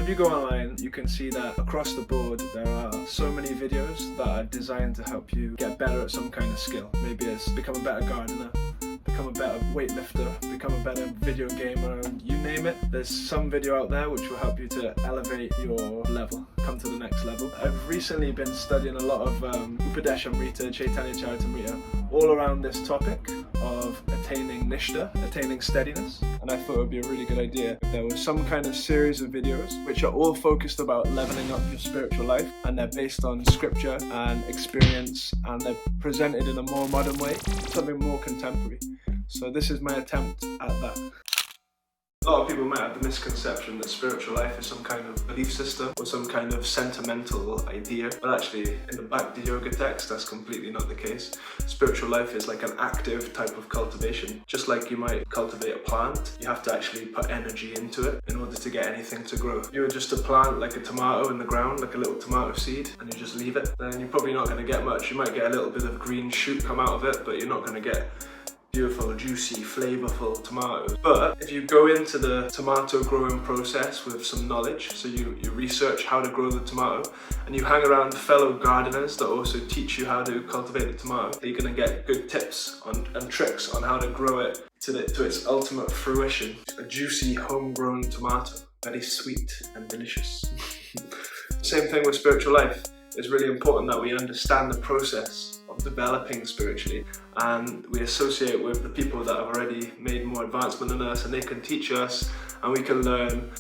if you go online, you can see that across the board there are so many videos that are designed to help you get better at some kind of skill. Maybe it's become a better gardener, become a better weightlifter, become a better video gamer, you name it. There's some video out there which will help you to elevate your level, come to the next level. I've recently been studying a lot of Upadeshamrita, Chaitanya Charitamrita, all around this topic of attaining Nishtha, attaining steadiness, and I thought it would be a really good idea if there was some kind of series of videos which are all focused about leveling up your spiritual life, and they're based on scripture and experience, and they're presented in a more modern way, something more contemporary. So this is my attempt at that. A lot of people might have the misconception that spiritual life is some kind of belief system or some kind of sentimental idea, but actually in the Bhakti yoga text that's completely not the case. Spiritual life is like an active type of cultivation. Just like you might cultivate a plant, you have to actually put energy into it in order to get anything to grow. If you were just to plant like a tomato in the ground, like a little tomato seed, and you just leave it, then you're probably not going to get much. You might get a little bit of green shoot come out of it, but you're not going to get beautiful, juicy, flavorful tomatoes. But if you go into the tomato growing process with some knowledge, so you research how to grow the tomato, and you hang around fellow gardeners that also teach you how to cultivate the tomato, you're going to get good tips and tricks on how to grow it to its ultimate fruition. A juicy, homegrown tomato, very sweet and delicious. Same thing with spiritual life. It's really important that we understand the process of developing spiritually, and we associate with the people that have already made more advancement than us, and they can teach us and we can learn.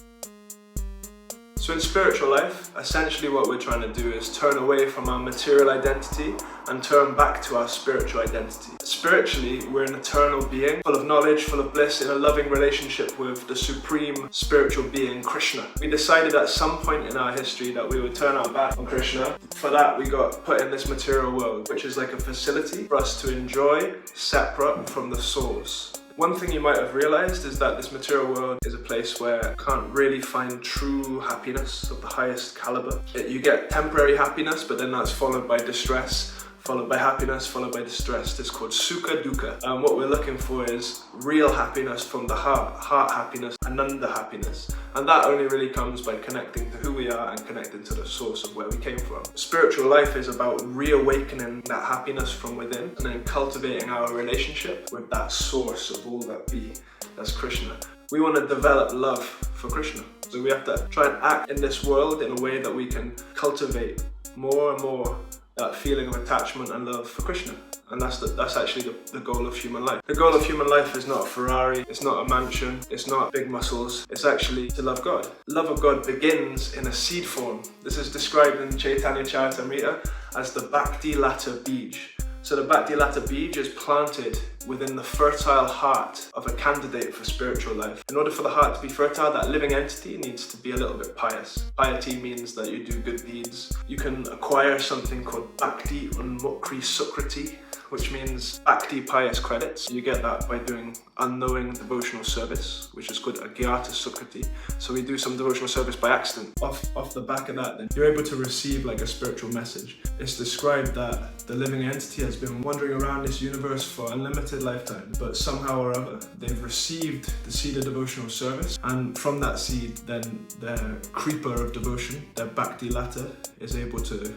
So in spiritual life, essentially what we're trying to do is turn away from our material identity and turn back to our spiritual identity. Spiritually, we're an eternal being, full of knowledge, full of bliss, in a loving relationship with the supreme spiritual being, Krishna. We decided at some point in our history that we would turn our back on Krishna. For that, we got put in this material world, which is like a facility for us to enjoy, separate from the source. One thing you might have realized is that this material world is a place where you can't really find true happiness of the highest caliber. You get temporary happiness, but then that's followed by distress, followed by happiness, followed by distress. It's called sukha dukkha. And what we're looking for is real happiness from the heart happiness, ananda happiness. And that only really comes by connecting to who we are and connecting to the source of where we came from. Spiritual life is about reawakening that happiness from within and then cultivating our relationship with that source of all that be, that's Krishna. We want to develop love for Krishna. So we have to try and act in this world in a way that we can cultivate more and more that feeling of attachment and love for Krishna. And that's actually the goal of human life. The goal of human life is not a Ferrari, it's not a mansion, it's not big muscles, it's actually to love God. Love of God begins in a seed form. This is described in Chaitanya Charitamrita as the Bhakti Lata Bij. So the Bhakti Lata Bij is planted within the fertile heart of a candidate for spiritual life. In order for the heart to be fertile, that living entity needs to be a little bit pious. Piety means that you do good deeds. You can acquire something called Bhakti Unmukri Sukriti, which means Bhakti pious credits. You get that by doing unknowing devotional service, which is called Agyata Sukriti. So we do some devotional service by accident. Off the back of that, then you're able to receive like a spiritual message. It's described that the living entity has been wandering around this universe for unlimited lifetimes, but somehow or other they've received the seed of devotional service, and from that seed then their creeper of devotion, their Bhakti Lata, is able to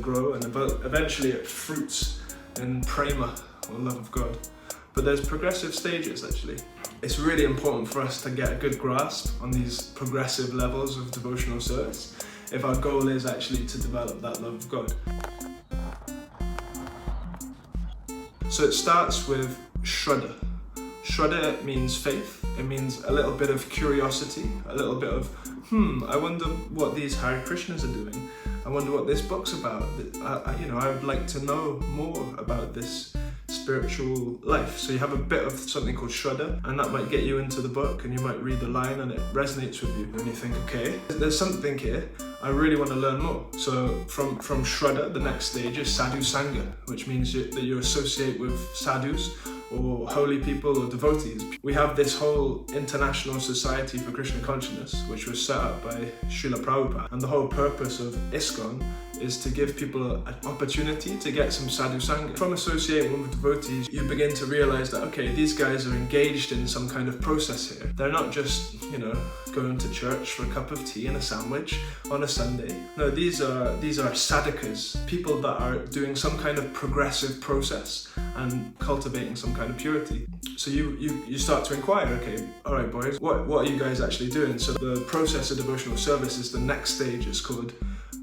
grow, and eventually it fruits in prema, or love of God. But there's progressive stages actually. It's really important for us to get a good grasp on these progressive levels of devotional service if our goal is actually to develop that love of God. So it starts with Shraddha. Shraddha means faith. It means a little bit of curiosity, a little bit of, I wonder what these Hare Krishnas are doing. I wonder what this book's about. I would like to know more about this spiritual life. So you have a bit of something called Shraddha, and that might get you into the book, and you might read the line and it resonates with you, and you think, okay, there's something here, I really want to learn more. So from Shraddha, the next stage is Sadhu Sangha, which means that you associate with sadhus or holy people or devotees. We have this whole International Society for Krishna Consciousness, which was set up by Srila Prabhupada, and the whole purpose of ISKCON is to give people an opportunity to get some sadhu sangha. From associating with devotees, you begin to realize that, okay, these guys are engaged in some kind of process here. They're not just, going to church for a cup of tea and a sandwich on a Sunday. No, these are sadhakas, people that are doing some kind of progressive process and cultivating some kind of purity. So you start to inquire, okay, all right boys, what are you guys actually doing? So the process of devotional service is the next stage. It's called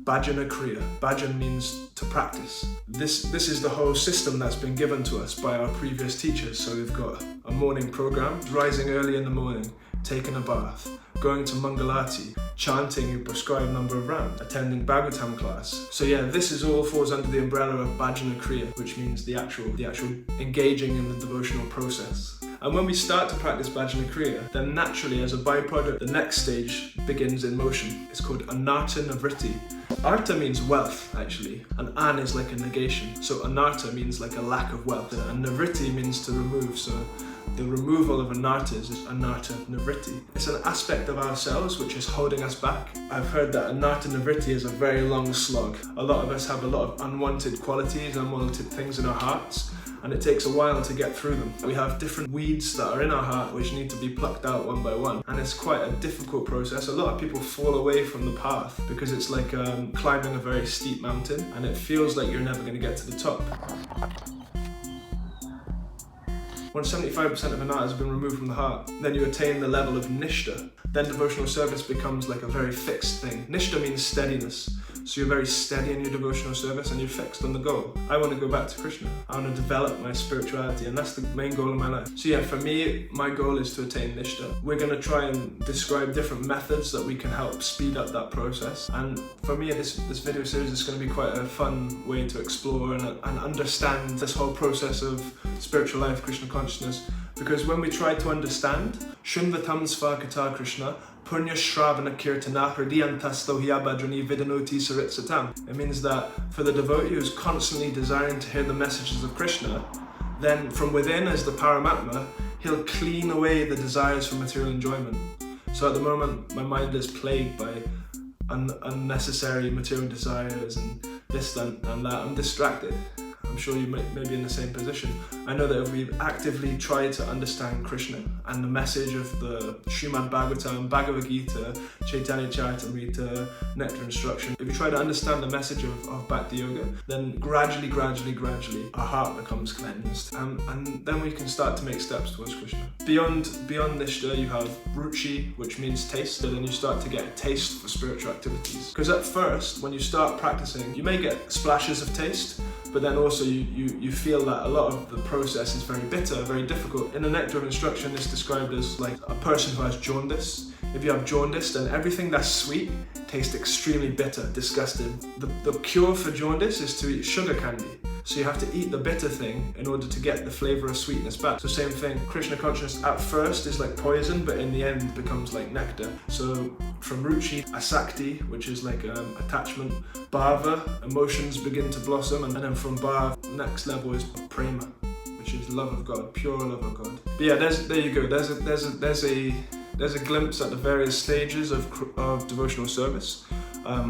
Bhajana Kriya. Bhajan means to practice. This is the whole system that's been given to us by our previous teachers. So we've got a morning program, rising early in the morning, taking a bath, going to Mangalati, chanting a prescribed number of rounds, attending Bhagavatam class. So yeah, this is all falls under the umbrella of Bhajana Kriya, which means the actual engaging in the devotional process. And when we start to practice Bhajana Kriya, then naturally as a byproduct, the next stage begins in motion. It's called Anartha Nivritti. Artha means wealth, actually, and an is like a negation. So anartha means like a lack of wealth, and nivritti means to remove. So the removal of anarthas is anartha nivritti. It's an aspect of ourselves which is holding us back. I've heard that anartha nivritti is a very long slog. A lot of us have a lot of unwanted qualities, unwanted things in our hearts, and it takes a while to get through them. We have different weeds that are in our heart which need to be plucked out one by one, and it's quite a difficult process. A lot of people fall away from the path because it's like climbing a very steep mountain, and it feels like you're never going to get to the top. When 75% of anarthas have been removed from the heart, then you attain the level of nishtha. Then devotional service becomes like a very fixed thing. Nishtha means steadiness. So you're very steady in your devotional service and you're fixed on the goal. I want to go back to Krishna. I want to develop my spirituality, and that's the main goal of my life. So yeah, for me, my goal is to attain nishtha. We're going to try and describe different methods that we can help speed up that process. And for me, this video series is going to be quite a fun way to explore and understand this whole process of spiritual life, Krishna consciousness. Because when we try to understand, Shunvatam Svakata Krishna, Punya Shravana Kirtana Hridiyantasto Hyabhadrani Vidanoti Saritsatam. It means that for the devotee who's constantly desiring to hear the messages of Krishna, then from within as the Paramatma, he'll clean away the desires for material enjoyment. So at the moment, my mind is plagued by unnecessary material desires and this and that. I'm distracted. I'm sure you may be in the same position. I know that if we actively try to understand Krishna and the message of the Srimad Bhagavatam, Bhagavad Gita, Chaitanya Charitamrita, Nectar Instruction, if we try to understand the message of Bhakti Yoga, then gradually, our heart becomes cleansed. And then we can start to make steps towards Krishna. Beyond Nishtha, you have Ruchi, which means taste, and then you start to get a taste for spiritual activities. Because at first, when you start practicing, you may get splashes of taste, but then also you feel that a lot of the process is very bitter, very difficult. In the Nectar of Instruction, it's described as like a person who has jaundice. If you have jaundice, then everything that's sweet tastes extremely bitter, disgusting. The cure for jaundice is to eat sugar candy. So you have to eat the bitter thing in order to get the flavor of sweetness back. So same thing, Krishna consciousness at first is like poison, but in the end becomes like nectar. So from Ruchi, Asakti, which is like attachment, Bhava, emotions begin to blossom, and then from Bhava, next level is Prema, which is love of God, pure love of God. But yeah, there you go. There's a glimpse at the various stages of devotional service,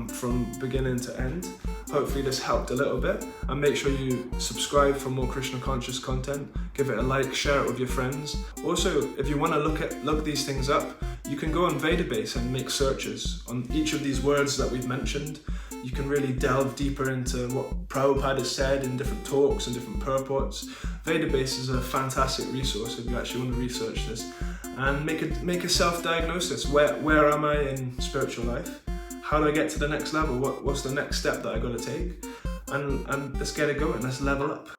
from beginning to end. Hopefully this helped a little bit, and make sure you subscribe for more Krishna conscious content. Give it a like, share it with your friends. Also, if you want to look these things up, you can go on Vedabase and make searches on each of these words that we've mentioned. You can really delve deeper into what Prabhupada has said in different talks and different purports. Vedabase is a fantastic resource if you actually want to research this and make a self-diagnosis. Where am I in spiritual life? How do I get to the next level? What's the next step that I got to take? And let's get it going. Let's level up.